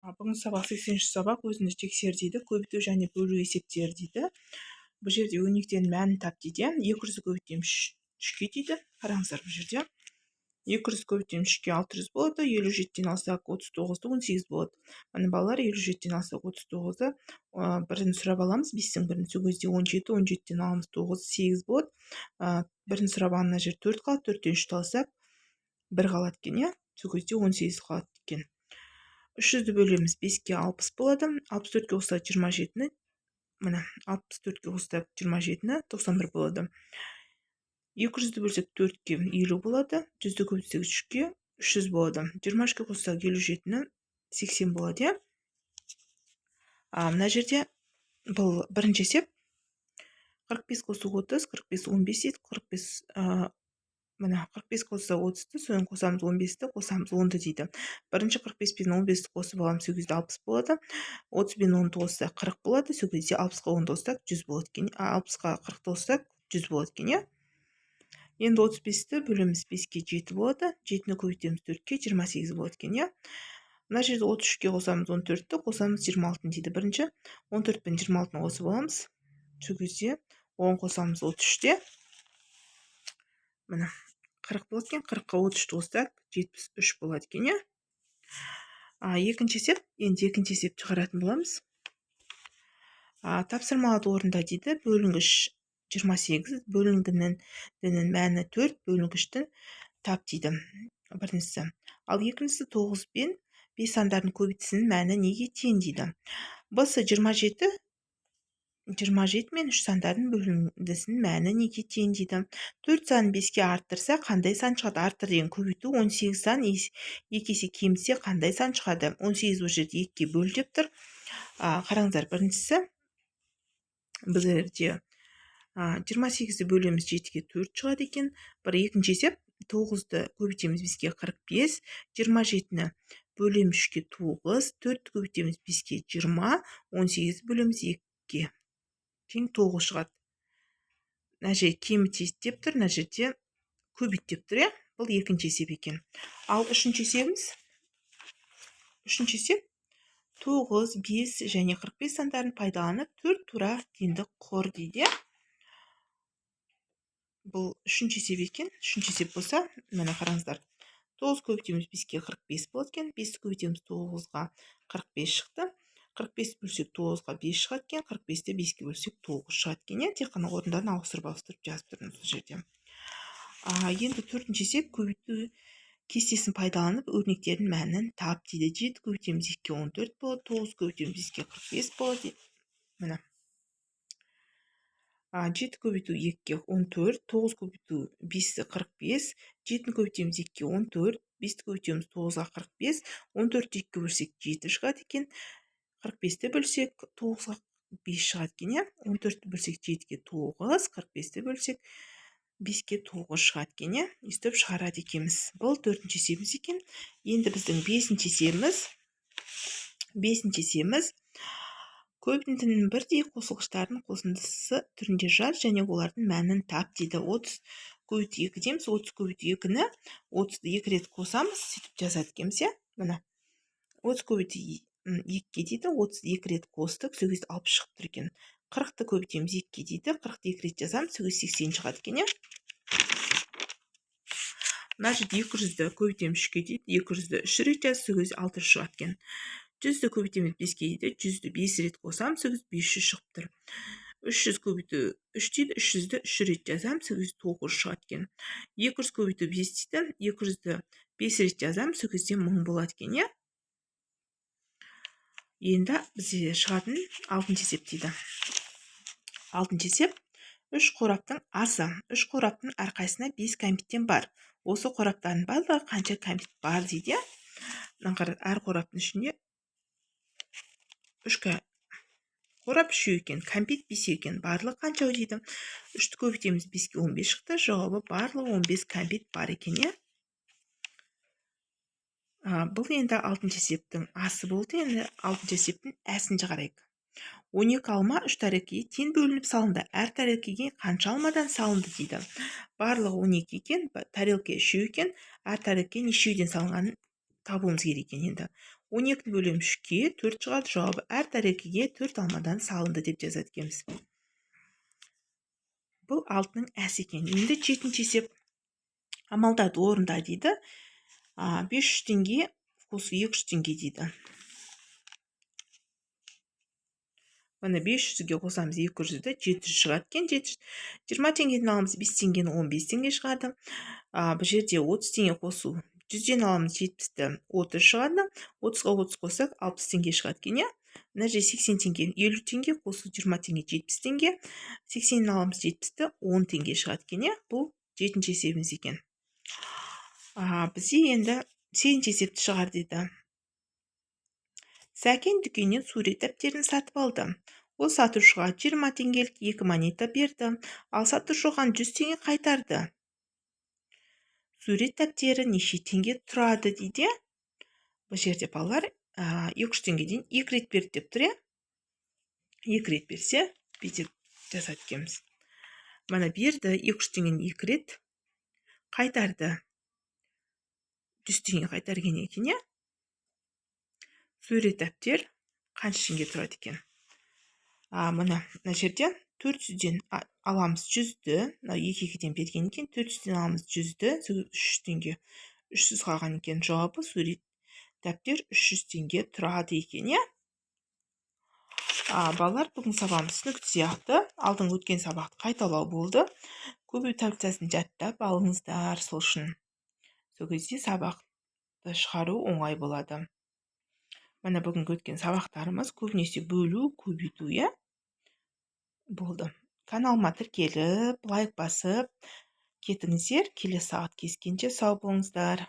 Бүгінгі сабақ 80-ші сабақ өзіңді тексер дейді. Көбейту және бөлу есептері дейді. Бұл жерде өніктен мәнін тап дейді. 200 көбейтеміз 3-ке дейді. Қараңыздар, бұл жерде 200 көбейтеміз 3-ке 600 болады. 57-тен алсақ 39-ды 18 болады. Міне балалар, 57-тен алсақ 39-ды бірін сұрап аламыз. 5-тің бірін сол кезде 17, 17-тен аламыз 9, 8 болады. Бірін сұрап ана жер 4 қалады. 4-тен 3-ті алсақ 1 қалады екен, сол кезде 18 қалады екен. 300-ді бөлеміз 5-ке 60 болады. 64-ке қоссақ 27-ні, міне 64-ке қоссақ 27-ні 91 болады. 200-ді бөлсек 4-ке 50 болады. 100-ді көбейтсек 3-ке 300 болады. 23-ке қоссақ 57-ні 80 болады. Мына жерде бұл бірінші есеп. 45 қосу 30, 45 15 дейді. 45 міне 45 қоссақ 30-ды, содан қосамыз 15-ті, қосамыз 10-ды дейді. Бірінші 45 пен 15-ті қосып аламыз, сол кезде 60 болады. 30 пен 10-ды қоссақ 40 болады, сол кезде 60-ға 10-ды қоссақ 100 болады екен. 60-ға 40-ты қоссақ 100 болады екен. Енді 35-ті бөлеміз 5-ке 7 болады. 7-ні көбейтеміз 4-ке 28 болады екен. Мына жерде 33-ке қосамыз 14-ті, қосамыз 26-ны дейді. Бірінші 14 пен 26-ны қосып аламыз. Сол кезде 10 қосамыз 33-те. Міне 40 болады екен. 40-қа 33-ті қоссақ 73 болады екен. Екінші есеп. Енді екінші есепті шығаратын боламыз. Тапсырмаларды орында дейді. Бөлінгіш 28, бөлінгінің мәні 4, бөлінгіштің тап дейді. Біріншісі. Ал екіншісі 9 пен 5 сандардың көбейтісінің мәні неге тең дейді. Бысы 27 мен 3 сандардың бөліндісінің мәні неге тең дейді. 4 санын 5-ке арттырса, қандай сан шығады? Арттыр деген көбейту. 18 сан 2 есе кемітсе, қандай сан шығады? 18 бұл жерде 2-ке бөл деп тұр. Қараңыздар, біріншісі біз жерде 28-ді бөлеміз 7-ке 4 шығады екен. Бір екінші есеп. 9-ды көбейтеміз 5-ке 45, 27-ні бөлеміз 3-ке 9, 4-ді көбейтеміз 5-ке 20, 18-ді бөлеміз 2-ке тең 9 шығады. Мына жерде кемітеді деп тұр, мына жерде көбейт деп тұр. Бұл екінші есеп екен. Ал үшінші есебіміз. Үшінші есеп 9, 5 және 45 сандарын пайдаланып 4 тура теңдік құр дейді. Бұл үшінші есеп екен. Үшінші есеп болса, міне қараңыздар. 9 көбейтеміз 5-ке 45 болады екен. 5-ті көбейтеміз 9-ға 45 шықты. 45 бөлсек 9-ға 5 шығады екен. 45-ті 5-ке бөлсек 9 шығады екен. Тек қана орындарын ауыстырып жазып тұрмыз бұл жерде. Енді төртінші есеп. Көбейту кестесін пайдаланып өрнектердің мәнін тап дейді. 7 көбейтеміз 2-ке 14 болады. 9 көбейтеміз 5-ке 45 болады. Міне. 7 көбейту 2-ке 14, 9 көбейту 5-ті 45, 7-ні көбейтеміз 2-ке 14, 5-ті көбейтеміз 9-ға 45, 14-ті 2-ке бөлсек 7 шығады екен. 45-ті бөлсек 9-ға 5 шығады екен. 14-ті бөлсек 7-ке 9, 45-ті бөлсек 5-ке 9 шығады екен. Өстіп шығарады екенбіз. Бұл 4-ші есебіміз екен. Енді біздің 5-ші есебіміз. 5-ші есебіміз. Көбейтіндінің бірдей қосылғыштардың қосындысы түрінде жаз және олардың мәнін тап дейді. 30 көбейту 2 дейміз. 30 көбейту 2-ні 30-ды 2 рет қосамыз, сөйтіп жазады екенбіз. Міне 30 көбейту 2-ке дейді. 30-ды 2 рет қостық, сол кезде 60 шығып тұр екен. 40-ты көбейтеміз 2-ке дейді. 40-ды 2 рет жазамыз, сол кезде 80 шығады екен. Мына жерде 200-ді көбейтеміз 3-ке дейді. 200-ді 3 рет жазып, сол кезде 600 шығады екен. 100-ді көбейтеміз 5-ке дейді. 100-ді 5 рет қосамыз, сол кезде 500 шығып тұр. 300 көбейту 3 дейді. 300-ді 3 рет жазамыз, сол кезде 900 шығады екен. 200 көбейту 5 дейді. 200-ді 5 рет жазамыз, сол кезде 1000 болады екен. Енді бізде шығатын 6-шы есеп дейді. 6-шы есеп. 3 қораптың асы. 3 қораптың әрқайсысына 5 кәмпиттен бар. Осы қораптардың барлығы қанша кәмпит бар дейді. Әр қораптың ішінде 3 қорап 3 екен, кәмпит 5 екен. Барлығы қанша дейді. 3-ті көбейтеміз 5-ке 15 шықты. Жауабы барлығы 15 кәмпит бар екен. Бұл енді 6-шы есептің асы болды. Енді 6-шы есептің әсін шығарайық. 12 алма 3 тәрелкеге тең бөлініп салынды. Әр тәрелкеге қанша алмадан салынды дейді. Барлығы 12 екен, тәрелке 3 екен. Әр тәрелкеге нешеуден салынғанын табуымыз керек екен. Енді 12-ні бөлем 3-ке 4 шығады. Жауабы әр тәрелкеге 4 алмадан салынды деп жазады екенбіз. Бұл 6-ның әсі екен. Енді 7-ші есеп. Амалдарды орында дейді. 500 теңге қосу 200 теңге дейді. Мына 500-ге қосамыз 200-ді, 700 шығады екен. 20 теңгеден аламыз 5 теңгені 15 теңге шығады. Бұл жерде 30 теңге қосу 100-ден аламыз 70-ті 30 шығады. 30-ға 30 қосақ 60 теңге шығады екен, иә? Мына жерде 80 теңге 50 теңге қосу 20 теңге 70 теңге. 80-ден аламыз 70-ті 10 теңге шығады екен, иә? Бұл 7-ші есебіміз екен. Бізде енді 8-ші есепті шығар дейді. Сәкен дүкеннен сурет дәптерін сатып алды. Ол сатушыға 20 теңгелік 2 монета берді, ал сатушы оған 100 теңге қайтарды. Сурет дәптері неше теңге тұрады дейді. Бұл жерде балалар 200 теңгеден 2 рет берді деп тұр, 2 рет берсе, бүйтіп жасады екенбіз. Мына берді 200 теңгені 2 рет қайтарды. 100 теңге қайтарған екен, иә? Сурет дәптер қанша теңге тұрады екен? Мына жерде 400-ден аламыз 100-ді, 2-ден берген екен, 400-ден аламыз 100-ді, 300 теңге 300 қалған екен. Жауабы сурет дәптер 300 теңге тұрады екен, иә? Балалар, бүгін сабағымыз түсінікті сияқты. Алдыңғы өткен сабақты қайталау болды. Көбейту таблицасын жаттап алыңыздар, сол үшін. Сол кезде сабақты шығару оңай болады. Мына бүгінгі өткен сабақтарымыз көбінесе бөлу, көбейту, иә? Болды. Каналыма тіркеліп, лайк басып кетіңіздер. Келесі сағат кездескенше сау болыңыздар.